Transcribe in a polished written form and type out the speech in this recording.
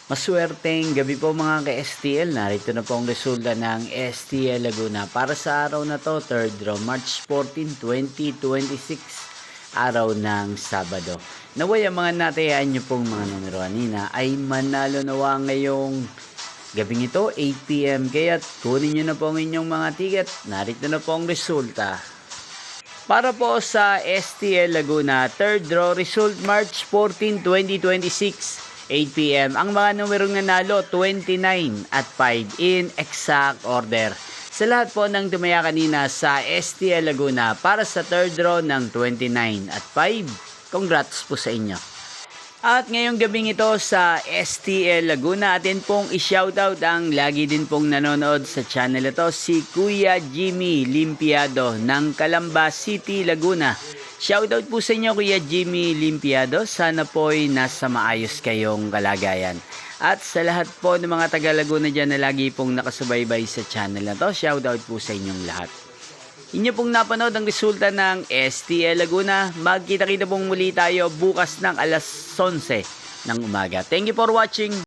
Maswerteng gabi po mga ka-STL. Narito na po ang resulta ng STL Laguna para sa araw na to, 3rd draw, March 14, 2026, araw ng Sabado. Naway ang mga natayaan nyo pong mga numero kanina ay manalo nawa ngayong gabing ito, 8 PM. Kaya kunin nyo na po ang inyong mga ticket. Narito na po ang resulta. Para po sa STL Laguna, 3rd draw result March 14, 2026, 8 PM. Ang mga numerong nanalo, 29 at 5 in exact order. Sa lahat po ng tumaya kanina sa STL Laguna para sa 3rd draw ng 29 at 5, congrats po sa inyo. At ngayong gabing ito sa STL Laguna, atin pong i-shoutout ang lagi din pong nanonood sa channel ito, si Kuya Jimmy Limpiado ng Calamba City, Laguna. Shoutout po sa inyo Kuya Jimmy Limpiado, sana po'y nasa maayos kayong kalagayan. At sa lahat po ng mga taga Laguna dyan na lagi pong nakasubaybay sa channel na to, shoutout po sa inyong lahat. Inyo pong napanood ang resulta ng STL Laguna. Magkita-kita pong muli tayo bukas ng alas 11 ng umaga. Thank you for watching.